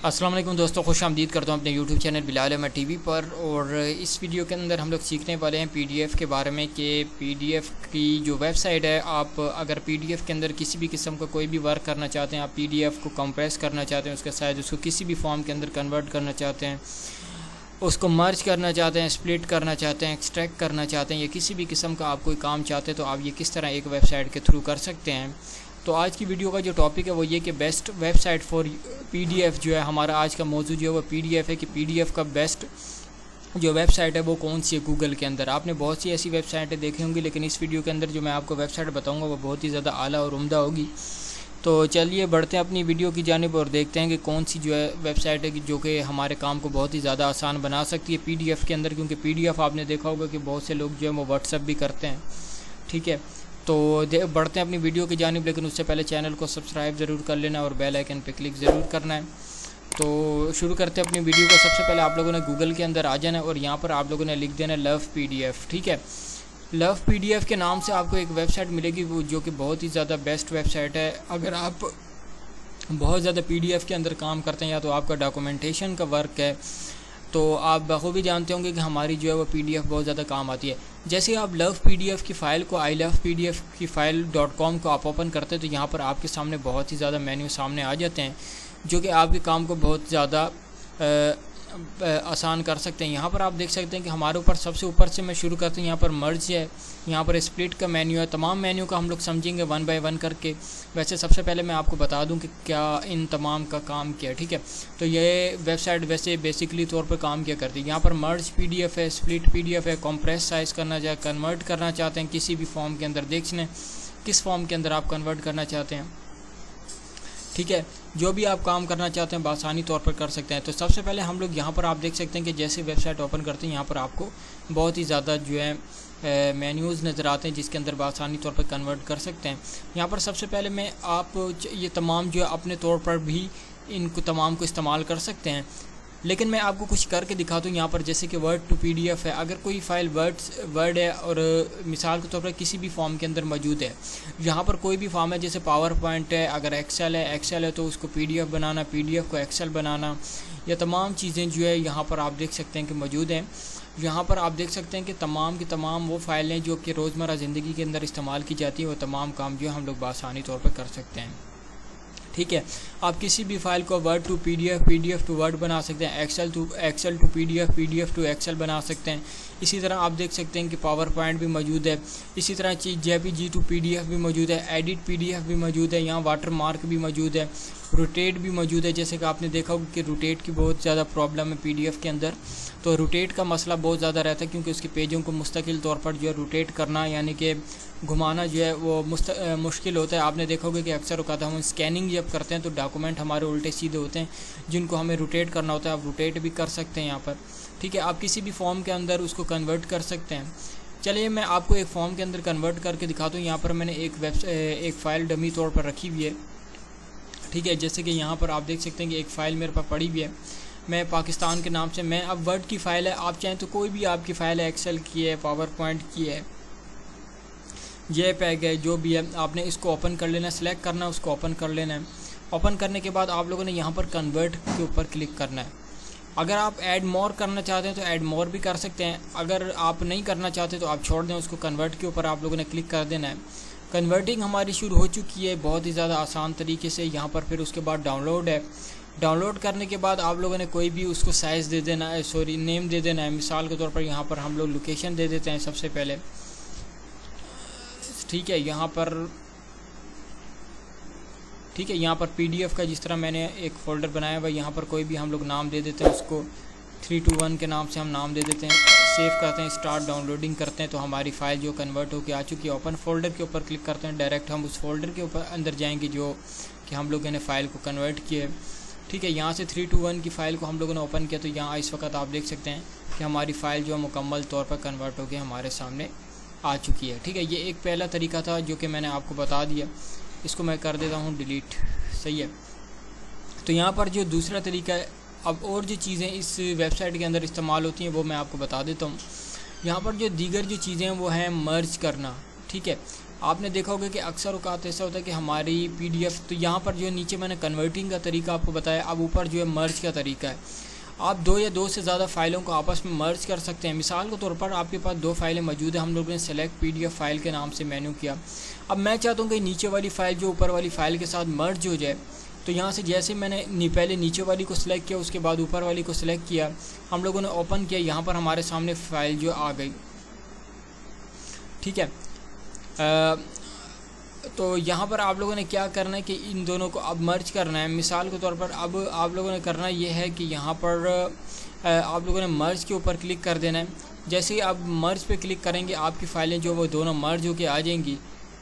السلام علیکم دوستوں، خوش آمدید کرتا ہوں اپنے یوٹیوب چینل بلال احمد ٹی وی پر۔ اور اس ویڈیو کے اندر ہم لوگ سیکھنے والے ہیں پی ڈی ایف کے بارے میں کہ پی ڈی ایف کی جو ویب سائٹ ہے، آپ اگر پی ڈی ایف کے اندر کسی بھی قسم کا کوئی بھی ورک کرنا چاہتے ہیں، آپ پی ڈی ایف کو کمپریس کرنا چاہتے ہیں، اس کا سائز اس کو کسی بھی فارم کے اندر کنورٹ کرنا چاہتے ہیں، اس کو مرج کرنا چاہتے ہیں، سپلٹ کرنا چاہتے ہیں، ایکسٹریکٹ کرنا چاہتے ہیں، یا کسی بھی قسم کا آپ کوئی کام چاہتے ہیں تو آپ یہ کس طرح ایک ویب سائٹ کے تھرو کر سکتے ہیں۔ تو آج کی ویڈیو کا جو ٹاپک ہے وہ یہ کہ best website for P D F جو ہے، ہمارا آج کا موضوع جو ہے وہ پی ڈی ایف ہے کہ پی ڈی ایف کا بیسٹ جو ویب سائٹ ہے وہ کون سی ہے گوگل کے اندر۔ آپ نے بہت سی ایسی ویب سائٹیں دیکھی ہوں گی، لیکن اس ویڈیو کے اندر جو میں آپ کو ویب سائٹ بتاؤں گا وہ بہت ہی زیادہ اعلیٰ اور عمدہ ہوگی۔ تو چلیے بڑھتے ہیں اپنی ویڈیو کی جانب اور دیکھتے ہیں کہ کون سی جو ہے ویب سائٹ ہے جو کہ ہمارے کام کو بہت ہی زیادہ آسان بنا سکتی ہے پی ڈی ایف کے اندر، کیونکہ پی ڈی ایف آپ نے دیکھا ہوگا کہ بہت سے لوگ جو ہے وہ واٹس ایپ بھی کرتے ہیں، ٹھیک ہے۔ تو بڑھتے ہیں اپنی ویڈیو کی جانب، لیکن اس سے پہلے چینل کو سبسکرائب ضرور کر لینا اور بیل آئیکن پہ کلک ضرور کرنا ہے۔ تو شروع کرتے ہیں اپنی ویڈیو کو۔ سب سے پہلے آپ لوگوں نے گوگل کے اندر آ جانا ہے اور یہاں پر آپ لوگوں نے لکھ دینا ہے لو پی ڈی ایف، ٹھیک ہے۔ لو پی ڈی ایف کے نام سے آپ کو ایک ویب سائٹ ملے گی وہ جو کہ بہت ہی زیادہ بیسٹ ویب سائٹ ہے۔ اگر آپ بہت زیادہ پی ڈی ایف کے اندر کام کرتے ہیں یا تو آپ کا ڈاکومنٹیشن کا ورک ہے، تو آپ بخوبی جانتے ہوں گے کہ ہماری جو ہے وہ پی ڈی ایف بہت زیادہ کام آتی ہے۔ جیسے آپ لو پی ڈی ایف کی فائل کو ilovepdf کی فائل .com کو آپ اوپن کرتے ہیں تو یہاں پر آپ کے سامنے بہت ہی زیادہ مینیو سامنے آ جاتے ہیں جو کہ آپ کے کام کو بہت زیادہ آسان کر سکتے ہیں۔ یہاں پر آپ دیکھ سکتے ہیں کہ ہمارے اوپر سب سے اوپر سے میں شروع کرتا ہوں، یہاں پر مرج ہے، یہاں پر اسپلٹ کا مینیو ہے۔ تمام مینیو کا ہم لوگ سمجھیں گے ون بائی ون کر کے۔ ویسے سب سے پہلے میں آپ کو بتا دوں کہ کیا ان تمام کا کام کیا ہے، ٹھیک ہے۔ تو یہ ویب سائٹ ویسے بیسکلی طور پر کام کیا کرتی ہے۔ یہاں پر مرج پی ڈی ایف ہے، اسپلٹ پی ڈی ایف ہے، کمپریس سائز کرنا چاہے کنورٹ کرنا چاہتے ہیں کسی بھی فارم کے اندر، دیکھ لیں کس فارم کے اندر آپ کنورٹ کرنا چاہتے ہیں، ٹھیک ہے۔ جو بھی آپ کام کرنا چاہتے ہیں بآسانی طور پر کر سکتے ہیں۔ تو سب سے پہلے ہم لوگ یہاں پر آپ دیکھ سکتے ہیں کہ جیسے ویب سائٹ اوپن کرتے ہیں یہاں پر آپ کو بہت ہی زیادہ جو ہے مینیوز نظر آتے ہیں جس کے اندر بآسانی طور پر کنورٹ کر سکتے ہیں۔ یہاں پر سب سے پہلے میں آپ یہ تمام جو ہے اپنے طور پر بھی ان کو تمام کو استعمال کر سکتے ہیں، لیکن میں آپ کو کچھ کر کے دکھاتا ہوں۔ یہاں پر جیسے کہ word to P D F ہے، اگر کوئی فائل ورڈ ہے اور مثال کے طور پر کسی بھی فارم کے اندر موجود ہے، یہاں پر کوئی بھی فارم ہے جیسے پاور پوائنٹ ہے، اگر ایکسل ہے تو اس کو پی ڈی ایف بنانا، پی ڈی ایف کو ایکسل بنانا، یہ تمام چیزیں جو ہے یہاں پر آپ دیکھ سکتے ہیں کہ موجود ہیں۔ یہاں پر آپ دیکھ سکتے ہیں کہ تمام کی تمام وہ فائلیں جو کہ روزمرہ زندگی کے اندر استعمال کی جاتی ہیں، وہ تمام کام جو ہے ہم لوگ بآسانی طور پر کر سکتے ہیں، ٹھیک ہے۔ آپ کسی بھی فائل کو word to P D F to word بنا سکتے ہیں، Excel to P D F to Excel بنا سکتے ہیں۔ اسی طرح آپ دیکھ سکتے ہیں کہ پاور پوائنٹ بھی موجود ہے، اسی طرح جے پی جی ٹو پی ڈی ایف بھی موجود ہے، ایڈٹ پی ڈی ایف بھی موجود ہے، یہاں واٹر مارک بھی موجود ہے، روٹیٹ بھی موجود ہے۔ جیسے کہ آپ نے دیکھا ہوگا کہ روٹیٹ کی بہت زیادہ پرابلم ہے پی ڈی ایف کے اندر، تو روٹیٹ کا مسئلہ بہت زیادہ رہتا ہے کیونکہ اس کے پیجوں کو مستقل طور پر جو ہے روٹیٹ کرنا یعنی کہ گھمانا جو ہے وہ مشکل ہوتا ہے۔ آپ نے دیکھا ہوگا کہ اکثر اوقات ہم اسکیننگ جب کرتے ہیں تو ڈاکومنٹ ہمارے الٹے سیدھے ہوتے ہیں جن کو ہمیں روٹیٹ کرنا ہوتا ہے، آپ روٹیٹ بھی کر سکتے ہیں یہاں پر، ٹھیک ہے۔ آپ کسی بھی فارم کے اندر اس کو کنورٹ کر سکتے ہیں۔ چلیے میں آپ کو ایک فارم کے اندر کنورٹ کر کے دکھاتا ہوں۔ یہاں پر میں نے ایک فائل ڈمی طور پر رکھی ہوئی ہے، ٹھیک ہے۔ جیسے کہ یہاں پر آپ دیکھ سکتے ہیں کہ ایک فائل میرے پاس پڑی ہوئی ہے، میں پاکستان کے نام سے، میں اب ورڈ کی فائل ہے، آپ چاہیں تو کوئی بھی آپ کی فائل ہے، ایکسل کی ہے، پاور پوائنٹ کی ہے، جے پیگ ہے، جو بھی ہے، آپ نے اس کو اوپن کر لینا ہے، سلیکٹ کرنا ہے، اس کو اوپن کر لینا ہے۔ اوپن کرنے کے بعد آپ لوگوں نے یہاں پر کنورٹ کے اوپر کلک کرنا ہے۔ اگر آپ ایڈ مور کرنا چاہتے ہیں تو ایڈ مور بھی کر سکتے ہیں، اگر آپ نہیں کرنا چاہتے تو آپ چھوڑ دیں اس کو۔ کنورٹ کے اوپر آپ لوگوں نے کلک کر دینا ہے۔ کنورٹنگ ہماری شروع ہو چکی ہے بہت ہی زیادہ آسان طریقے سے۔ یہاں پر پھر اس کے بعد ڈاؤن لوڈ ہے، ڈاؤن لوڈ کرنے کے بعد آپ لوگوں نے کوئی بھی اس کو سائز دے دینا ہے، نیم دے دینا ہے۔ مثال کے طور پر یہاں پر ہم لوگ لوکیشن دے دیتے ہیں سب سے پہلے، ٹھیک ہے۔ یہاں پر پی ڈی ایف کا جس طرح میں نے ایک فولڈر بنایا ہوا، یہاں پر کوئی بھی ہم لوگ نام دے دیتے ہیں، اس کو 321 کے نام سے ہم نام دے دیتے ہیں، سیو کرتے ہیں، اسٹارٹ ڈاؤن لوڈنگ کرتے ہیں تو ہماری فائل جو کنورٹ ہو کے آ چکی ہے۔ اوپن فولڈر کے اوپر کلک کرتے ہیں، ڈائریکٹ ہم اس فولڈر کے اوپر اندر جائیں گے جو کہ ہم لوگوں نے فائل کو کنورٹ کیا ہے، ٹھیک ہے۔ یہاں سے 321 کی فائل کو ہم لوگوں نے اوپن کیا تو یہاں اس وقت آپ دیکھ سکتے ہیں کہ ہماری فائل جو مکمل طور پر کنورٹ ہو کے ہمارے سامنے آ چکی ہے، ٹھیک ہے۔ یہ ایک پہلا طریقہ تھا جو کہ میں نے آپ کو بتا دیا، اس کو میں کر دیتا ہوں ڈیلیٹ، صحیح ہے۔ تو یہاں پر جو دوسرا طریقہ ہے، اب اور جو چیزیں اس ویب سائٹ کے اندر استعمال ہوتی ہیں وہ میں آپ کو بتا دیتا ہوں۔ یہاں پر جو دیگر جو چیزیں ہیں وہ ہیں مرج کرنا، ٹھیک ہے۔ آپ نے دیکھا ہوگا کہ اکثر اوقات ایسا ہوتا ہے کہ ہماری PDF تو یہاں پر جو ہے نیچے میں نے کنورٹنگ کا طریقہ آپ کو بتایا، اب اوپر جو ہے مرج کا طریقہ ہے. آپ دو یا دو سے زیادہ فائلوں کو آپس میں مرج کر سکتے ہیں. مثال کے طور پر آپ کے پاس دو فائلیں موجود ہیں، ہم لوگوں نے سلیکٹ PDF فائل کے نام سے مینیو کیا. اب میں چاہتا ہوں کہ نیچے والی فائل جو اوپر والی فائل کے ساتھ مرج ہو جائے. تو یہاں سے جیسے میں نے پہلے نیچے والی کو سلیکٹ کیا، اس کے بعد اوپر والی کو سلیکٹ کیا، ہم لوگوں نے اوپن کیا، یہاں پر ہمارے سامنے فائل جو آ گئی. ٹھیک ہے، تو یہاں پر آپ لوگوں نے کیا کرنا ہے کہ ان دونوں کو اب مرج کرنا ہے. مثال کے طور پر اب آپ لوگوں نے کرنا یہ ہے کہ یہاں پر آپ لوگوں نے مرج کے اوپر کلک کر دینا ہے. جیسے ہی آپ مرج پہ کلک کریں گے آپ کی فائلیں جو وہ دونوں مرج ہو کے آ جائیں گی.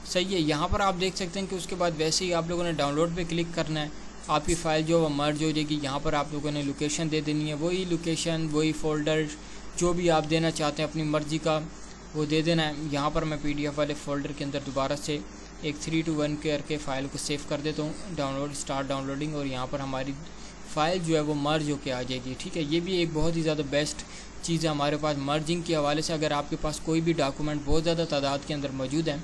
صحیح ہے، یہاں پر آپ دیکھ سکتے ہیں کہ اس کے بعد ویسے ہی آپ لوگوں نے ڈاؤن لوڈ پہ کلک کرنا ہے، آپ کی فائل جو وہ مرج ہو جائے گی. یہاں پر آپ لوگوں نے لوکیشن دے دینی ہے، وہی لوکیشن وہی فولڈر جو بھی آپ دینا چاہتے ہیں اپنی مرضی کا وہ دے دینا ہے. یہاں پر میں PDF والے فولڈر کے اندر دوبارہ سے ایک 3:1 کر کے فائل کو سیو کر دیتا ہوں. Download start downloading, اور یہاں پر ہماری فائل جو ہے وہ مرج ہو کے آ جائے گی. ٹھیک ہے، یہ بھی ایک بہت ہی زیادہ بیسٹ چیز ہے ہمارے پاس مرجنگ کے حوالے سے. اگر آپ کے پاس کوئی بھی ڈاکومنٹ بہت زیادہ تعداد کے اندر موجود ہیں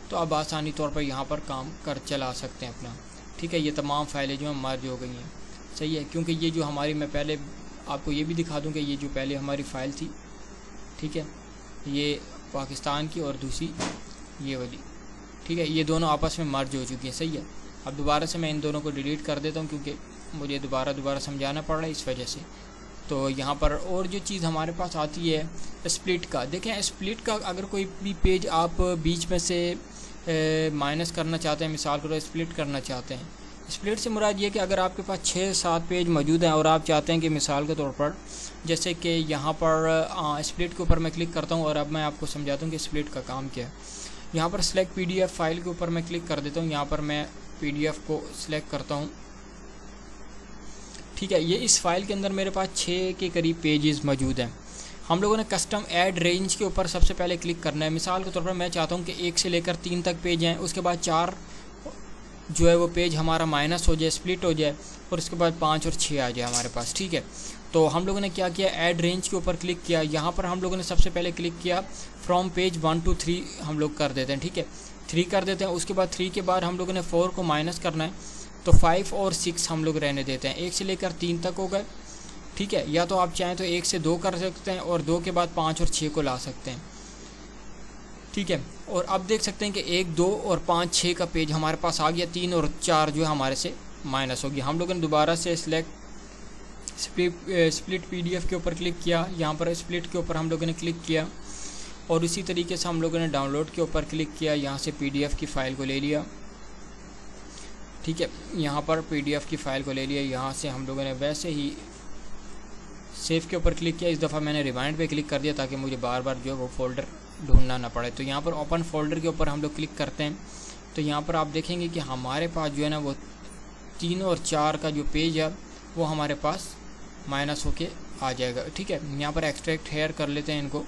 تو آپ آسانی طور پر یہاں پر کام کر چلا سکتے ہیں اپنا. ٹھیک ہے، یہ تمام فائلیں جو ہیں مرج ہو گئی ہیں. صحیح ہے، کیونکہ یہ جو ہماری، میں پہلے آپ کو یہ بھی دکھا دوں کہ یہ جو پہلے ہماری فائل تھی، ٹھیک ہے، یہ پاکستان کی اور دوسری یہ والی، ٹھیک ہے، یہ دونوں آپس میں مرج ہو چکی ہیں. صحیح ہے، اب دوبارہ سے میں ان دونوں کو ڈیلیٹ کر دیتا ہوں کیونکہ مجھے دوبارہ سمجھانا پڑ رہا ہے اس وجہ سے. تو یہاں پر اور جو چیز ہمارے پاس آتی ہے اسپلٹ کا. دیکھیں اسپلٹ کا اگر کوئی بھی پیج آپ بیچ میں سے مائنس کرنا چاہتے ہیں، مثال کے طور پر اسپلٹ کرنا چاہتے ہیں. اسپلٹ سے مراد یہ کہ اگر آپ کے پاس 6-7 پیج موجود ہیں اور آپ چاہتے ہیں کہ مثال کے طور پر جیسے کہ یہاں پر اسپلٹ کے اوپر میں کلک کرتا ہوں، اور اب میں آپ کو سمجھاتا ہوں کہ اسپلٹ کا کام کیا ہے. یہاں پر سلیکٹ PDF فائل کے اوپر میں کلک کر دیتا ہوں، یہاں پر میں PDF کو سلیکٹ کرتا ہوں. ٹھیک ہے، یہ اس فائل کے اندر میرے پاس 6 کے قریب پیجز موجود ہیں. ہم لوگوں نے کسٹم ایڈ رینج کے اوپر سب سے پہلے کلک کرنا ہے. مثال کے طور پر میں چاہتا ہوں کہ 1 سے لے کر 3 تک پیج ہیں، اس کے بعد 4 جو ہے وہ پیج ہمارا مائنس ہو جائے، اسپلٹ ہو جائے، اور اس کے بعد 5 اور 6 آ جائے ہمارے پاس. ٹھیک ہے، تو ہم لوگوں نے کیا کیا، ایڈ رینج کے اوپر کلک کیا. یہاں پر ہم لوگوں نے سب سے پہلے کلک کیا فرام پیج 1 to 3 ہم لوگ کر دیتے ہیں. ٹھیک ہے، 3 کر دیتے ہیں. اس کے بعد 3 کے بعد ہم لوگوں نے 4 کو مائنس کرنا ہے، تو 5 اور 6 ہم لوگ رہنے دیتے ہیں. 1 سے لے کر 3 تک ہو گئے. ٹھیک ہے، یا تو آپ چاہیں تو 1 سے 2 کر سکتے ہیں اور 2 کے بعد 5 اور 6 کو لا سکتے ہیں. ٹھیک ہے، اور اب دیکھ سکتے ہیں کہ 1 2 اور 5 6 کا پیج ہمارے پاس آ گیا. 3 اور 4 جو ہے ہمارے سے مائنس ہو گیا. ہم لوگوں نے دوبارہ سے اسپلٹ PDF کے اوپر کلک کیا. یہاں پر اسپلٹ کے اوپر ہم لوگوں نے کلک کیا، اور اسی طریقے سے ہم لوگوں نے ڈاؤن لوڈ کے اوپر کلک کیا. یہاں سے PDF کی فائل کو لے لیا. ٹھیک ہے، یہاں پر PDF کی فائل کو لے لیا. یہاں سے ہم لوگوں نے ویسے ہی سیو کے اوپر کلک کیا. اس دفعہ میں نے ریوائنڈ پہ کلک کر دیا تاکہ مجھے بار بار جو ہے وہ فولڈر ڈھونڈنا نہ پڑے. تو یہاں پر اوپن فولڈر کے اوپر ہم لوگ کلک کرتے ہیں. تو یہاں پر آپ دیکھیں گے کہ ہمارے پاس جو ہے نا وہ 3 اور 4 کا جو پیج ہے وہ ہمارے پاس مائنس ہو کے آ جائے گا. ٹھیک ہے، یہاں پر ایکسٹریکٹ ہیئر کر لیتے ہیں ان کو.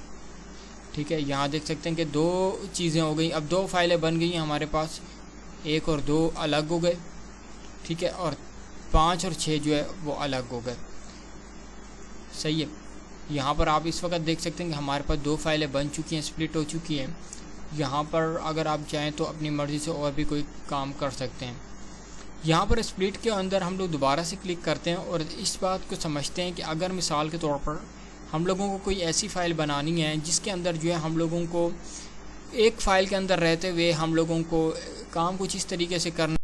ٹھیک ہے، یہاں دیکھ سکتے ہیں کہ 2 چیزیں ہو گئی. اب 2 فائلیں بن گئی ہیں ہمارے پاس، 1 اور 2 الگ ہو گئے. ٹھیک ہے، اور 5 اور 6 جو ہے وہ الگ ہو گئے. صحیح ہے، یہاں پر آپ اس وقت دیکھ سکتے ہیں کہ ہمارے پاس 2 فائلیں بن چکی ہیں، اسپلٹ ہو چکی ہیں. یہاں پر اگر آپ چاہیں تو اپنی مرضی سے اور بھی کوئی کام کر سکتے ہیں. یہاں پر اسپلٹ کے اندر ہم لوگ دوبارہ سے کلک کرتے ہیں اور اس بات کو سمجھتے ہیں کہ اگر مثال کے طور پر ہم لوگوں کو کوئی ایسی فائل بنانی ہے جس کے اندر جو ہے ہم لوگوں کو ایک فائل کے اندر رہتے ہوئے ہم لوگوں کو کام کچھ اس طریقے سے کرنا